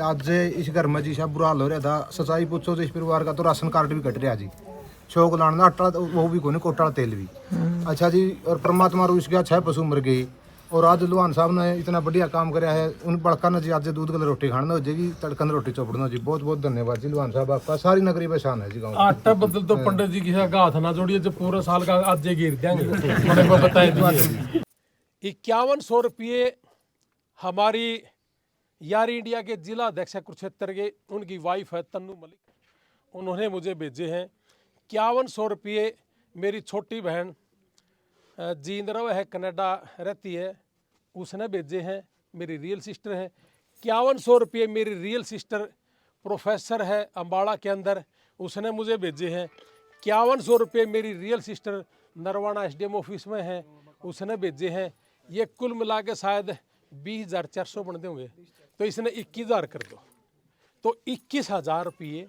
आज इस घर में जी सब बुरा हाल हो रहा था। सच्चाई पूछो तो इस परिवार का तो राशन कार्ड भी कट रहा जी, शौक लाना आटा वो भी कोने कोटा तेल भी। अच्छा जी, और परमात्मा रो इसका 6 पशु मर गए। और आज लुहान साहब ने इतना बढ़िया काम कराया है, उन बड़का ने जी आज दूध गल रोटी खाना हो जाएगी, तड़कन रोटी चौपड़ना जी। बहुत बहुत धन्यवाद जी लुहान साहब, आपका सारी नगरी पहचान है जी गाँव। आटा बदल तो पंडित जी किसी का हाथ ना जोड़िए, जो पूरा साल का आज ये गिर देंगे। बड़े को बताए 5100 रुपये हमारी यार इंडिया के जिला अध्यक्ष कुरुक्षेत्र के, उनकी वाइफ है तन्नू मलिक, उन्होंने मुझे भेजे हैं। 5100 रुपये मेरी छोटी बहन जींद्रव है, कनाडा रहती है, उसने भेजे हैं। मेरी रियल सिस्टर है। 5100 रुपये मेरी रियल सिस्टर प्रोफेसर है अम्बाड़ा के अंदर, उसने मुझे भेजे हैं। 5100 रुपये मेरी real sister Narwana SDM office में है, उसने भेजे हैं। ये कुल मिला के शायद 20,400 बनते होंगे, तो इसने 21,000 कर दो, तो 21,000 रुपये।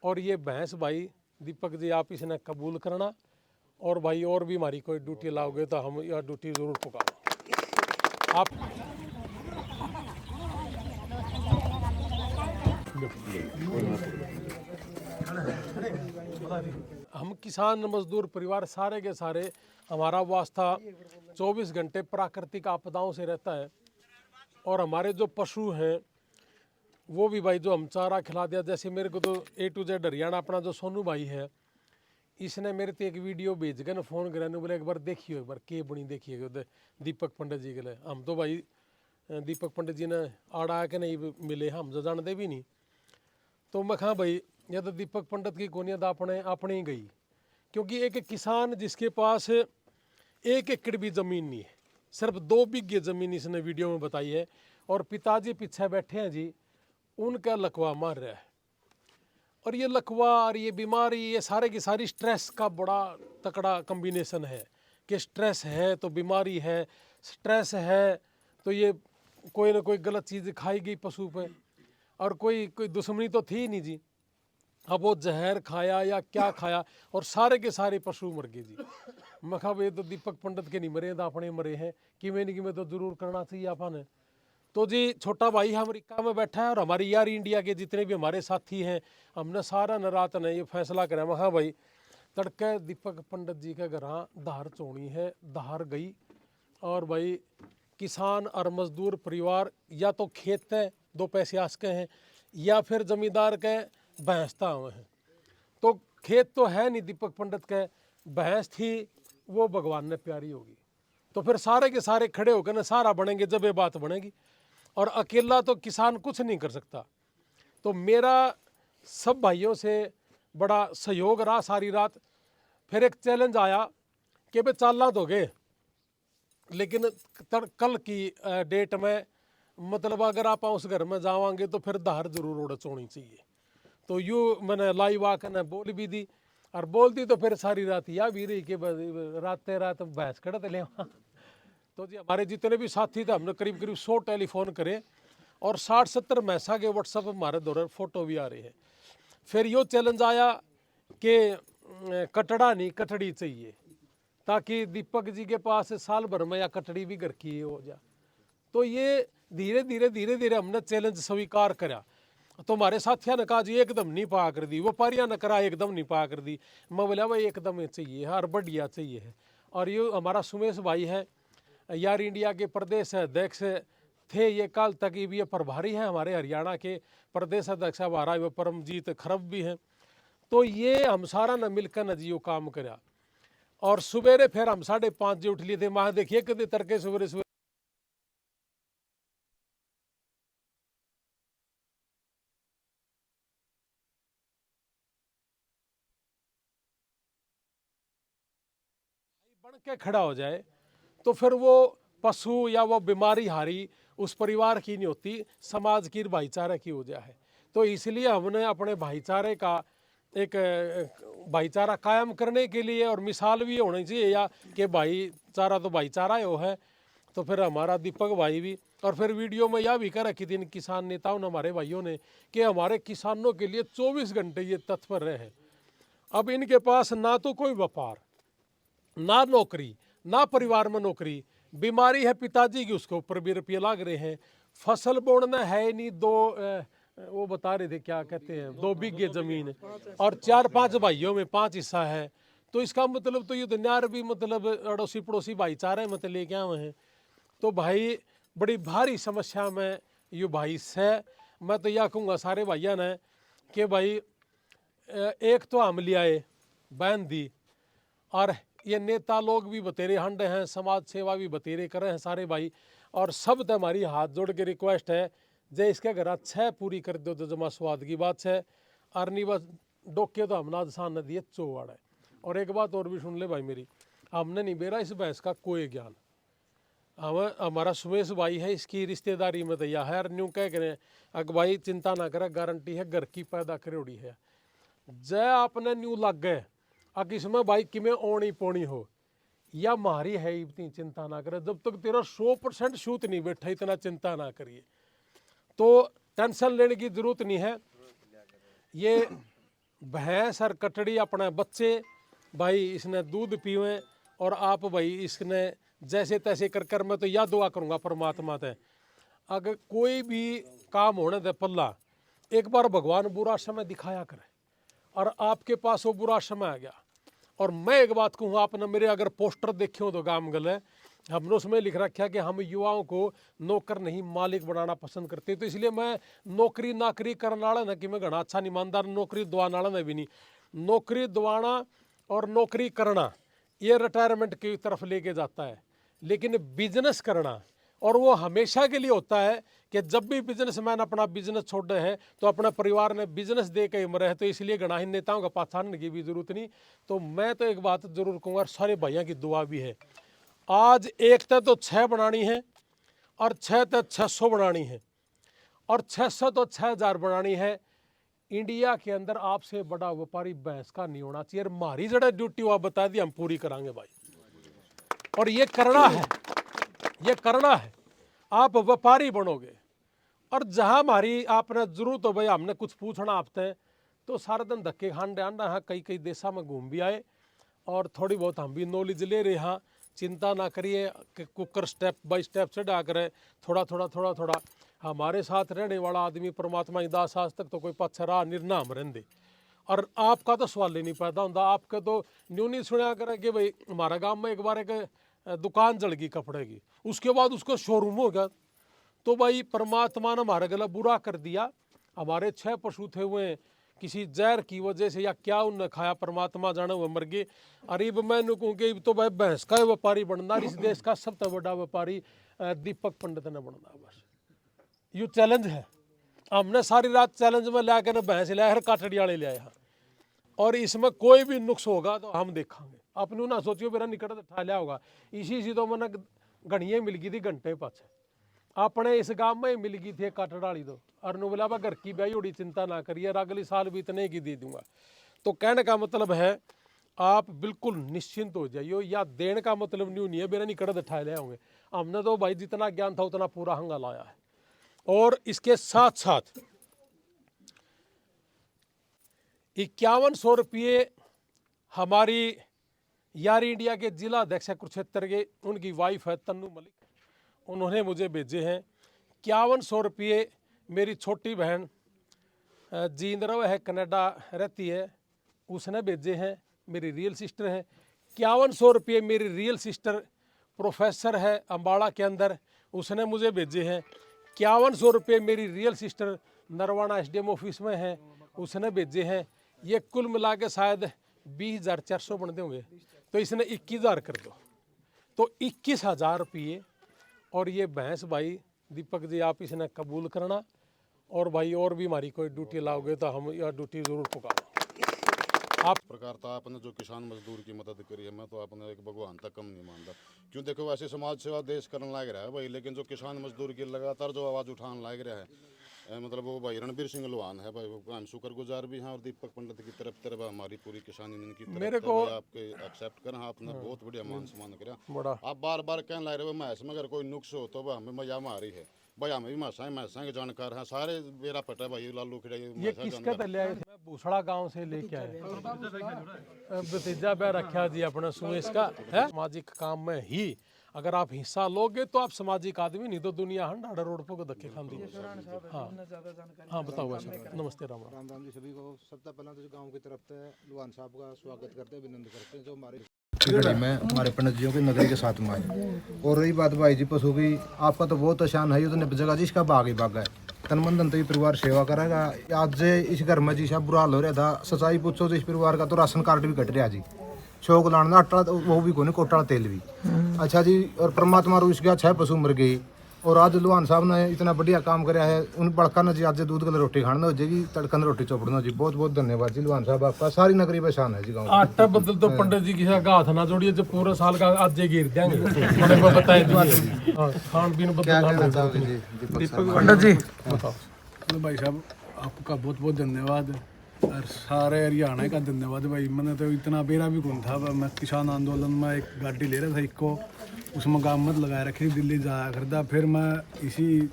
और ये भैंस भाई दीपक जी आप इसने कबूल करना, और भाई और भी हमारी कोई ड्यूटी लाओगे तो हम यह ड्यूटी ज़रूर पुकारो आप। हम किसान मजदूर परिवार सारे के सारे, हमारा वास्ता 24 घंटे प्राकृतिक आपदाओं से रहता है। और हमारे जो पशु हैं वो भी भाई जो हम चारा खिला दिया, जैसे मेरे को तो A to Z हरियाणा अपना जो सोनू भाई है, इसने मेरे को एक वीडियो भेज के ना फ़ोन करा, बोले एक बार देखियो, एक बार के बनी देखिए दीपक पंडित जी के लिए। हम तो भाई दीपक पंडित जी ने आड़ा के नहीं मिले, हम जो जानते भी नहीं। तो मैं कहा भाई यह तो दीपक पंडित की कोनियत अपने ही गई, क्योंकि एक किसान जिसके पास 1 एकड़ भी ज़मीन नहीं है, सिर्फ 2 बीघे ज़मीन इसने वीडियो में बताई है, और पिताजी पीछे बैठे हैं जी, उनका लकवा मार रहा है। और ये लकवा और ये बीमारी, ये सारे की सारी स्ट्रेस का बड़ा तकड़ा कम्बिनेशन है, कि स्ट्रेस है तो बीमारी है, स्ट्रेस है तो ये कोई ना कोई गलत चीज़ खाई गई पशु पे, और कोई दुश्मनी तो थी नहीं जी। अब वो जहर खाया या क्या खाया, और सारे के सारे पशु मर गए जी। मैं कहा ये तो दीपक पंडित के नहीं मरे, तो अपने मरे हैं, कि मैं तो जरूर करना चाहिए अपन। तो जी छोटा भाई अमेरिका में बैठा है, और हमारी यार इंडिया के जितने भी हमारे साथी हैं, हमने सारा न रात ने ये फैसला करा, मैं हाँ भाई तड़के दीपक पंडित जी के घर धार चोनी है, धार गई। और भाई किसान और मजदूर परिवार या तो खेत है 2 पैसे आस के हैं, या फिर जमींदार के भैंसता हुए हैं। तो खेत तो है नहीं दीपक पंडित के, भैंस थी वो भगवान ने प्यारी होगी। तो फिर सारे के सारे खड़े होकर ना सारा बनेंगे जब ये बात बनेगी, और अकेला तो किसान कुछ नहीं कर सकता। तो मेरा सब भाइयों से बड़ा सहयोग रहा सारी रात। फिर एक चैलेंज आया कि भाई चालना तो गए, लेकिन कल की डेट में मतलब अगर आप उस घर में जावांगे तो फिर धार जरूर उड़च होनी चाहिए। तो यूँ मैंने लाइव आकर ने बोल भी दी, और बोलती तो फिर सारी रात या भी रही कि रात भैंस कड़ते ले। तो जी हमारे जितने भी साथी थे, हमने करीब करीब 100 टेलीफोन करे, और 60-70 मैसा के व्हाट्सएप हमारे दौरान फ़ोटो भी आ रहे हैं। फिर यो चैलेंज आया कि कटड़ा नहीं कटड़ी चाहिए, ताकि दीपक जी के पास साल भर में या कटड़ी भी घर की हो जाए। तो ये धीरे धीरे हमने चैलेंज स्वीकार करा। तो हमारे साथियों ने कहा जी एकदम नहीं पा कर दी, व्यापारियों ने करा एकदम नहीं पा कर दी। मैं बोला भाई एकदम चाहिए और बढ़िया चाहिए है। और ये हमारा सुमेश भाई है, यार इंडिया के प्रदेश अध्यक्ष थे ये कल तक, ये प्रभारी हैं हमारे हरियाणा के प्रदेश अध्यक्ष हमारा, वो परमजीत खरब भी हैं। तो ये हम सारा न मिलकर न जी वो काम करा। और सवेरे फिर हम 5:30 बजे उठ लिए थे। वहाँ देखिए कितने तड़के सवेरे बन के खड़ा हो जाए, तो फिर वो पशु या वो बीमारी हारी उस परिवार की नहीं होती, समाज की भाईचारे की हो जाए। तो इसलिए हमने अपने भाईचारे का एक भाईचारा कायम करने के लिए, और मिसाल भी होनी चाहिए या कि भाईचारा तो भाईचारा ही है। तो फिर हमारा दीपक भाई भी, और फिर वीडियो में यह भी कह रखी थी इन किसान नेताओं ने, हमारे भाइयों ने, कि हमारे किसानों के लिए 24 घंटे ये तत्पर रहे। अब इनके पास ना तो कोई व्यापार, ना नौकरी, ना परिवार में नौकरी, बीमारी है पिताजी की, उसके ऊपर भी रुपये लाग रहे हैं। फसल बोना है नहीं, वो बता रहे थे क्या कहते हैं 2 बीघे जमीन, और 4-5 भाइयों में 5 हिस्सा है। तो इसका मतलब तो ये दुनियार भी मतलब अड़ोसी पड़ोसी भाईचारे मतलब लेके आए हैं। तो भाई बड़ी भारी समस्या में ये भाई से मैं तो यह कहूँगा सारे भाइयों ने कि भाई एक तो हम ले आए बहन दी, और ये नेता लोग भी बतेरे हंडे हैं, समाज सेवा भी बतेरे कर रहे हैं सारे भाई। और सब तो हमारी हाथ जोड़ के रिक्वेस्ट है, जे इसके घर अच्छा पूरी कर दो तो जमा स्वाद की बात है। और नहीं बस डोके तो हमने आसान न दिए चौवाड़ है। और एक बात और भी सुन ले भाई मेरी, हमने नहीं बेरा इस भैंस का कोई ज्ञान। हमारा सुमेश भाई है, इसकी रिश्तेदारी में तो यह है, न्यू कह करें अग भाई चिंता ना करे, गारंटी है घर की पैदा करोड़ी है। जय आपने न्यू लग गए अग इसमें भाई कि में ओनी पोनी हो या मारी है, इतनी चिंता ना करे। जब तक तेरा 100% शूत नहीं बैठा इतना चिंता ना करिए, तो टेंशन लेने की जरूरत नहीं है। ये भैंस और कटड़ी अपने बच्चे भाई इसने दूध पीवे, और आप भाई इसने जैसे तैसे कर कर मैं तो यह दुआ करूँगा परमात्मा से, अगर कोई भी काम होने दे पल्ला, एक बार भगवान बुरा समय दिखाया करे, और आपके पास वो बुरा समय आ गया। और मैं एक बात कहूँ, आपने मेरे अगर पोस्टर देखे हो तो गाम गले हमने उसमें लिख रखा कि हम युवाओं को नौकर नहीं मालिक बनाना पसंद करते। तो इसलिए मैं नौकरी नाकरी करने वाला ना कि मैं घना अच्छा ईमानदार नौकरी दवाने वाला भी नहीं। नौकरी दवाना और नौकरी करना ये रिटायरमेंट की तरफ लेके जाता है, लेकिन बिजनेस करना और वो हमेशा के लिए होता है कि जब भी बिजनेसमैन अपना बिजनेस छोड़ रहे हैं तो अपने परिवार ने बिजनेस दे के मरे है। तो इसलिए गणा ही नेताओं का पहचानने की भी जरूरत नहीं। तो मैं तो एक बात जरूर कहूँगा, सारे भाइयों की दुआ भी है, आज एक तो 6 बनानी है, और 6 तो 600 बनानी है, और 600 तो 6000 बनानी है। इंडिया के अंदर आपसे बड़ा व्यापारी भैंस का नहीं होना चाहिए। हमारी जड़ा ड्यूटी वो बता दी, हम पूरी करांगे भाई, और ये करना है, ये करना है। आप व्यापारी बनोगे, और जहां हमारी आपने जरूरत हो भाई हमने कुछ पूछना आपसे, तो सारा दिन धक्के खान डांडा है। कई कई देशों में घूम भी आए, और थोड़ी बहुत हम भी नॉलेज ले रहे हैं। चिंता ना करिए कि कुकर स्टेप बाय स्टेप से डा करे, थोड़ा थोड़ा हमारे साथ रहने वाला आदमी परमात्मा की दास आज तक तो कोई पछरा निर्णय हम रहते। और आपका तो सवाल ही नहीं पैदा होता, आपके तो न्यू नहीं सुना करे कि भाई हमारा गांव में एक बार एक दुकान जल गई कपड़े की, उसके बाद उसको शोरूम हो गया। तो भाई परमात्मा ने हमारे गला बुरा कर दिया। हमारे 6 पशु थे हुए किसी जहर की वजह से या क्या उनने खाया, परमात्मा जाने वो मर गए। अरे मैं कहूँ कि तो भाई भैंस का व्यापारी बनना, इस देश का सबसे बड़ा व्यापारी दीपक पंडित ने बनना। बस यू चैलेंज है। हमने सारी रात चैलेंज में ला कर भैंस लिया, हर काटड़ी वाले ले आए हैं, और इसमें कोई भी नुक्स होगा तो हम देखेंगे। अपने ना सोचियो मेरा निकट ठा लिया होगा। इसी तो मैंने घड़ियाँ मिल गई थी घंटे पाछे, अपने इस गांव में मिल गई थी काटड़ाली। तो और नु बोला घर की ब्याही उड़ी चिंता ना करिए, अगले साल भी इतने की दे दूंगा। तो कहने का मतलब है आप बिल्कुल निश्चिंत हो जाइए। या देने का मतलब नहीं है मेरा निकट ठा लिया होंगे। हमने तो भाई जितना ज्ञान था उतना पूरा हंगा लाया है। और इसके साथ साथ 5100 रुपये हमारी यार इंडिया के जिला अध्यक्ष कुरुक्षेत्र के, उनकी वाइफ है तन्नू मलिक, उन्होंने मुझे भेजे हैं। 5100 रुपये मेरी छोटी बहन जींद्रव है, कनाडा रहती है, उसने भेजे हैं, मेरी रियल सिस्टर है। 5100 रुपये मेरी रियल सिस्टर प्रोफेसर है अम्बाड़ा के अंदर, उसने मुझे भेजे हैं। 5100 रुपये मेरी real sister Narwana SDM office में है, उसने भेजे हैं। ये कुल मिला के शायद 20,400 बनते होंगे, तो इसने 21,000 कर दो, तो 21,000 रुपये। और ये भैंस भाई दीपक जी आप इसने कबूल करना, और भाई और भी हमारी कोई ड्यूटी लाओगे तो हम यह ड्यूटी जरूर पुकारो। आप प्रकार तो आपने जो किसान मजदूर की मदद करी है, मैं तो आपने एक भगवान तक कम नहीं मानता। क्यों देखो वैसे समाज सेवा देश करने लग रहा है भाई, लेकिन जो किसान मजदूर की लगातार जो आवाज़ उठाने लग रहा है मतलब वो भाई रणबीर सिंह लोहान है भाई, वो हम शुक्रगुजार भी हैं। और दीपक पंडित की तरफ हमारी पूरी किसानी की तरफ मेरे को आपके एक्सेप्ट करें, आपने बहुत बढ़िया मान सम्मान करा। बड़ा आप बार बार कहने लग रहे हो मैं इसमें अगर कोई नुक्स हो तो हमें मजा मारी है भाई, हमें भी मैसा के जानकार हैं सारे, मेरा पटा भाई लालू खिड़ा ये किसका तले आए? मैं भूसड़ा गांव से लेके आया, भतीजा पे रखा जी अपना सुमेश का है। सामाजिक काम में ही अगर आप हिस्सा लोगे तो आप सामाजिक आदमी, नहीं तो दुनिया हंडाड़ा रोड पर धक्के खाती है। हाँ बताओ भाई साहब। नमस्ते राम राम। राम जी सभी को। सबसे पहले तो गांव की तरफ से लुहान साहब का स्वागत करते हैं, अभिनंदन करते हैं जो हमारे घड़ी में हमारे पंडित जियों की नगरी के साथ में आए। और रही बात भाई जी पशु की, आपका तो बहुत आसान है, ये तो जगह जिसका बाग ही बाग है, तन मन धन तो ये परिवार सेवा करेगा। आज से इस घर में जी सब बुरा हाल हो रहा था, सच्चाई पूछो तो इस परिवार का तो राशन कार्ड भी कट रहा जी, शौक लाना आटा वो भी कोने कोटा तेल भी। अच्छा जी, और परमात्मा रो इसके 6 पशु मर गए, और आज लुहान साहब ने इतना बढ़िया काम कराया है। उन बड़का ने जी आज दूध कल रोटी खाना हो जाएगी, तड़कन रोटी चौपड़ना जी। बहुत बहुत धन्यवाद जी लुहान साहब, आपका सारी नगरी पहचान है जी गाँव। आटा बदल तो पंडित जी किसी का हाथ ना जोड़िए, जो पूरे साल का आज जे गिर देंगे उन्हें को बताए दीजिए। हाँ, खान पीन पंडित जी बताओ। भाई साहब आपका बहुत बहुत धन्यवाद, और सारे हरियाणा का धन्यवाद भाई। मैंने तो इतना बेरा भी कौन था, मैं किसान आंदोलन में एक गाड़ी ले रहा था इको, उसमें गामत लगाए रखी दिल्ली जाया करता। फिर मैं इसी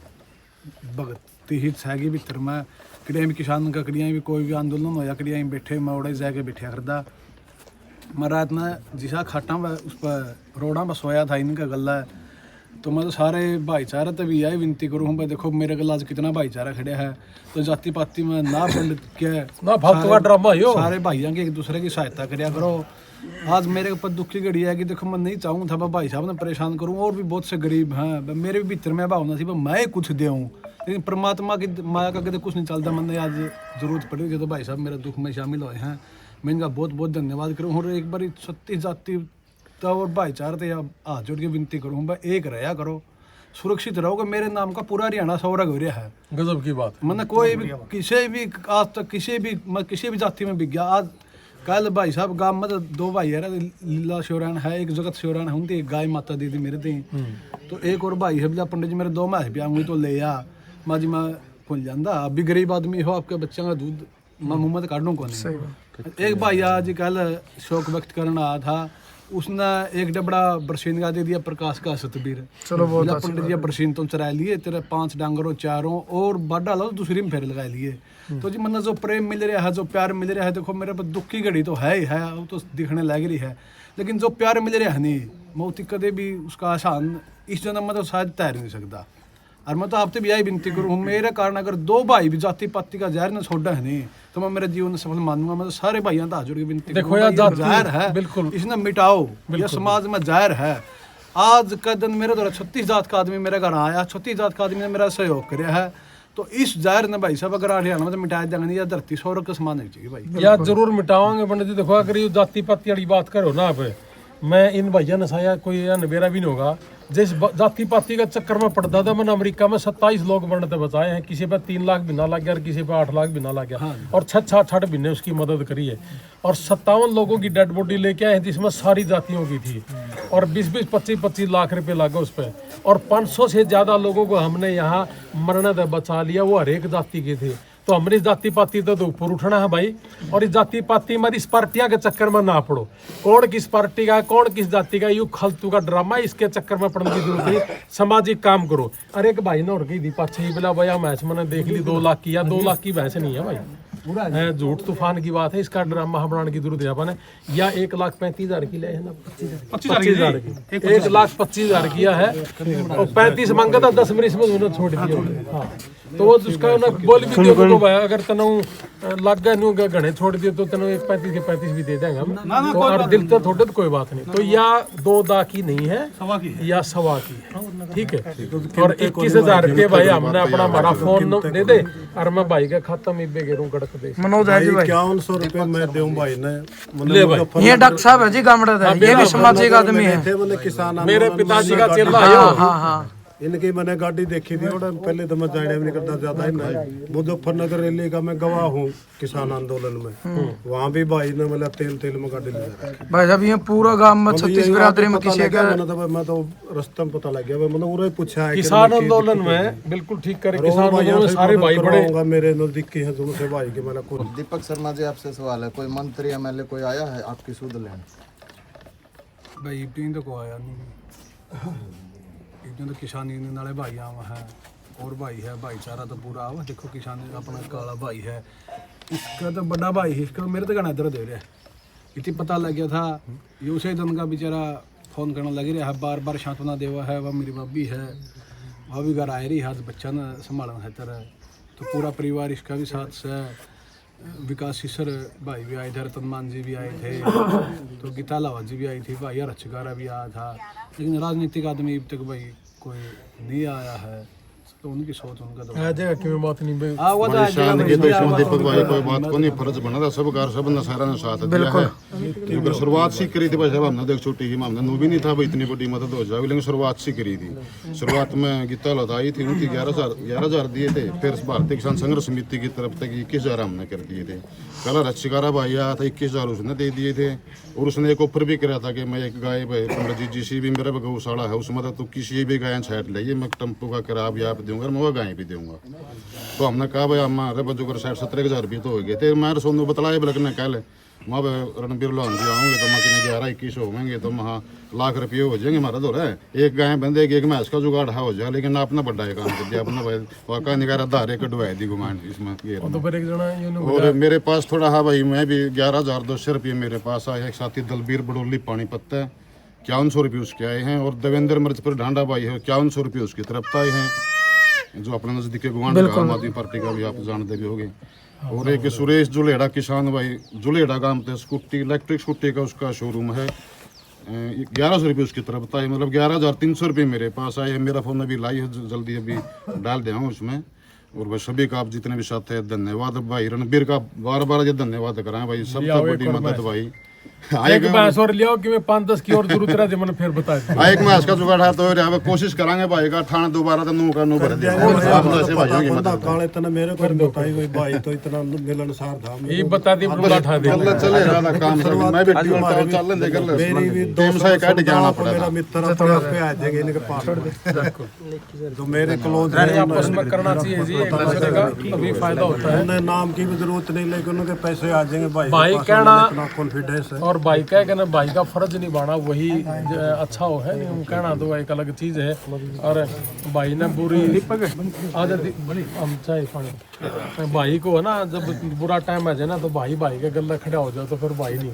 भगती हित सैगी भीतर में कड़िया भी किसान का कड़िया भी कोई भी आंदोलन होया कड़िया बैठे मैं उड़े जाके बैठा करता। मैं रात में जिसा खाटा उस पर रोड़ा में सोया था इनका गला है। तो मैं तो सारे भाईचारा तभी यही विनती करूँ भाई, देखो मेरे गला आज कितना भाईचारा खड़े है, तो जाति पाति में ना पंडित के ना फालतू का ड्रामा हो, सारे भाइयों की एक दूसरे की सहायता करिया करो। आज मेरे ऊपर दुख की घड़ी है कि देखो मैं नहीं चाहूँ था भाई साहब ने परेशान करूँ, और भी बहुत से गरीब हैं, मेरे भी भीतर में भावना थी मैं कुछ दूँ, लेकिन परमात्मा की माया का कदे कुछ नहीं चलता। मैंने आज जरूरत पड़ी थी तो भाई साहब मेरे दुख में शामिल हुए हैं, मैं इनका बहुत बहुत धन्यवाद करूँ। और एक बार सत्य जाति और भाईचारा थे हाथ जोड़ के विनती करूँ भाई, एक रहा करो, सुरक्षित रहोगे। मेरे नाम का पूरा हरियाणा सौरग हो रहा है। गजब की बात। मैंने कोई भी किसी भी आज तक किसी भी जाति में बिक गया। आज कल भाई साहब गांव में तो 2 भाई है, लीला शिवरान है, एक जगत शिवरान है, उनकी गाय माता दी थी मेरे थे। तो एक और भाई है बिला पंडित जी मेरे 2 माह भी आऊँगी तो ले आ माँ जी मैं खुल जाता। अभी गरीब आदमी हो, आपके बच्चों का दूध मैं मुँह में काटूँ कौन। एक भाई आज कल शौक व्यक्त करना आया था, उसने एक डबड़ा बरसीन का दे दिया प्रकाश का सतबीर। चलो बहुत पंडित जी बरसीन तो चरा लिए, तेरे 5 डांगरों चारों और बाडा लो दूसरी में फेर लगा लिए। तो जी मैंने जो प्रेम मिल रहा है, जो प्यार मिल रहा है, देखो मेरे पर दुख की घड़ी तो है ही है, वो तो दिखने लग रही है, लेकिन जो प्यार मिल रहा है नहीं मौती कदे भी उसका आसान इस जन्म में तो शायद तैर नहीं सकता। और मैं तो आपसे भी यही विनती करूँ, मेरे कारण अगर 2 भाई भी जाति पाति का जहर ने छोड़ा है नहीं तो मैं मेरे जीवन में सफल मानूंगा। मैं तो सारे भाइयों का हाथ जोड़ के विनती देखो यार, जहर है बिल्कुल इसने मिटाओ, ये समाज में जहर है। आज का दिन मेरे द्वारा 36 जात का आदमी मेरे घर आया, 36 जात का आदमी ने मेरा सहयोग किया है, तो इस जहर ने भाई साहब अगर हरियाणा में तो मिटाया जाएगा, या धरती स्वर्ग का समान नहीं चाहिए भाई। यार जरूर मिटावांगे पंडित जी। देखो अगर ये जाति पाति वाली बात करो ना आप, मैं इन भैया ने साया कोई नबेरा भी नहीं होगा। जिस जाति पाति का चक्कर में पड़ता था, मैंने अमेरिका में 27 लोग बनते बचाए हैं, किसी पे 3 लाख बिना लग गया और किसी पे 8 लाख बिना लग गया, और 6 बिन्ने उसकी मदद करी है। और 57 लोगों की डेड बॉडी लेके आए हैं जिसमें सारी जातियों की थी, और 20-20, 25-25 लाख रुपए लगा उस पर, और 500 से ज्यादा लोगों को हमने यहाँ मरने से बचा लिया, वो हर एक जाति के थे। तो हमारी जाति पाति तो ऊपर उठना है भाई, और इस जाति पाति में इस पार्टियां के चक्कर में ना पड़ो। कौन किस पार्टी का कौन किस जाति का, यू फालतू का ड्रामा, इसके चक्कर में पड़ने की जरूरत नहीं। सामाजिक काम करो। अरे एक भाई ने और गई थी पाछे ही बोला भैया मैच मैंने देख ली 2 लाख की, या 2 लाख की भैंस नहीं है भाई, झूठ तूफान की बात है। इसका ड्रामा बनाने की जरूरत है अपन, या 1,35,000 की ले है ना, 25,000 की, 1,25,000 किया है, और 35 मांगा था, 10 मिनट में उन्होंने छोड़ दिया। हाँ तो वो उसका ना बोल भी दियो को भाई, अगर तनु लग गए नु घने छोड़ दिए तो तनु 1,35 के 35 भी दे देंगे हम, तो और दिल तो थोड़े तो कोई बात नहीं। तो या 2 दा की नहीं है, या 1.25 की है, ठीक है। और 21,000 रुपये भाई हमने अपना हमारा फोन दे दे, और मैं भाई के खाता में बेगेरू गड़क दे। मनोज है जी भाई 5100 रुपए मैं दूं भाई ने। ले भाई, ये डॉक्टर साहब है जी गामड़ा था, ये भी सामाजिक आदमी है, मेरे पिताजी का चेला है। हाँ हाँ इनकी मैंने गाड़ी देखी थी, और पहले तो मैं जाने भी नहीं करता ज्यादा ही नहीं। मुजफ्फरनगर रैली का मैं गवाह हूँ किसान आंदोलन में, वहाँ भी भाई ने मतलब तेल में गाड़ी ले भाई साहब। ये पूरा गांव में 36 बिरादरी में किसी का मैं तो रास्ते में पता लग गया, मतलब उन्हें पूछा है किसान आंदोलन में बिल्कुल ठीक करे। किसान आंदोलन में सारे भाई बड़े मेरे नजदीकी हैं, उनसे भाई के मैंने कुछ। दीपक शर्मा जी आपसे सवाल है, कोई मंत्री एमएलए कोई आया है आपकी सुध लेने? भाई पिंड को आया नहीं, एक तो किसान यूनियन वाले भाई आवा है, और भाई है भाईचारा तो पूरा आवा। देखो किसान अपना काला भाई है, इसका तो बड़ा भाई है, इसका मेरे तो घना दर्द हो रहा है। इतनी पता लग गया था ये उसे दिन का बेचारा फोन करने लगी रहा है, बार बार सांत्वना देवा है, वह मेरी भाभी है, वह भी घर आए रही हाथ बच्चा न संभालना है तरह। तो पूरा परिवार इसका भी साथ से, विकास सिसर भाई भी आए थे, रतनमान जी भी आए थे, तो गीता लावा जी भी आई थी, भाई रचगारा भी आया था। लेकिन राजनीतिक आदमी अब तक भाई कोई नहीं आया है, तो उनकी सोच उनका तो आ जाएगा कि मैं बात नहीं भाई। वो तो आज शान के तो इसमें दीपक भाई कोई बात को नहीं, फर्ज बना था सब कार सब नसारा ने साथ दिया है। क्योंकि शुरुआत सी करी थी भाई साहब, हमने देख छोटी ही हमने नू भी नहीं था भाई इतनी बड़ी मदद हो जाएगी, लेकिन शुरुआत सी करी थी। शुरुआत में गीता लता आई थी, उनकी 11,000 दिए थे। फिर भारतीय किसान संघर्ष समिति की तरफ तक 21,000 हमने कर दिए थे। कल रचिकारा भाई आया था, 21,000 उसने दे दिए थे। और उसने एक ऑफर भी करा था कि मैं एक गाय पंडित जी सी भी मेरा गौशाला है उसमें तो किसी भी गाय छाट लाइए, मैं टेम्पो का किराया भी आप दूंगा, मैं वो गाय भी दूंगा। तो हमने कहा भाई हमारे बजूकर 60-70,000 रुपये तो हो गए थे। मैं सोनू बतलाए बल्कि ने कल मैं रणबीर लोन जी आऊँगे तो मैं कितने 11-21 होंगे तो वहाँ लाख रुपये हो जाएंगे हमारा। तो है एक गाय बंदे एक मैच का जुगाड़ हो जाए, लेकिन अपना बड़ा है काम कर दिया अपना भाई वाका निकारा धारे कटवाई दी घुमान इसमें ये। तो फिर एक जना और मेरे पास थोड़ा हाँ भाई, मैं भी 11,200 रुपये मेरे पास आए। एक साथी दलबीर बडोली पानीपत है, 5100 रुपये उसके आए हैं। और देवेंद्र मिर्चपुर ढांडा भाई है, 5100 रुपये उसकी तरफ आए हैं, जो अपने नजदीक गुआंढ आम आदमी पार्टी का भी आप जानते भी होंगे। और एक सुरेश जुलेड़ा किसान भाई जुलेड़ा गांव पे स्कूटी इलेक्ट्रिक स्कूटी का उसका शोरूम है, 1100 रुपये उसकी तरफ था। मतलब 11,300 रुपये मेरे पास आए हैं। मेरा फोन अभी लाई है, जल्दी अभी डाल दें उसमें। और भाई सभी का आप जितने भी साथ है धन्यवाद भाई। रणबीर का बार बार ये धन्यवाद कराएं भाई, सबसे बड़ी मदद भाई। एक भैंस और लियाओ कि मैं 5-10 की और जरूरत रहे मैंने फिर बता दिया। एक मैच का जुगाड़ है तो यहाँ पे कोशिश करांगे भाई का ठाना दोबारा तो नू का नू भर दिया। आप जैसे भाइयों की बंदा मदद काले तना मेरे को बताई हुई भाई तो इतना मिलनसार था। ये बता दी बुला उठा दे। चल चले रहा था काम सब, मैं भी ट्यून करो चल ले कर ले। मेरी भी टीम से काट के आना पड़ा मेरा था। मित्र अपने आप पे आ जाएंगे इनके पास तो मेरे क्लोज आपस में करना चाहिए जी, एक दूसरे का तभी फायदा होता है। उन्हें नाम की भी जरूरत नहीं, लेकिन उनके पैसे आ जाएंगे भाई भाई के पास, कहना इतना कॉन्फिडेंस है। और भाई का कहना भाई का फर्ज निभाना वही अच्छा हो है, लेकिन कहना तो एक अलग चीज है। और भाई ने बुरी आदत हम चाहे पानी भाई को है ना, जब बुरा टाइम आ जाए ना तो भाई के गले खड़ा हो जाए तो फिर भाई नहीं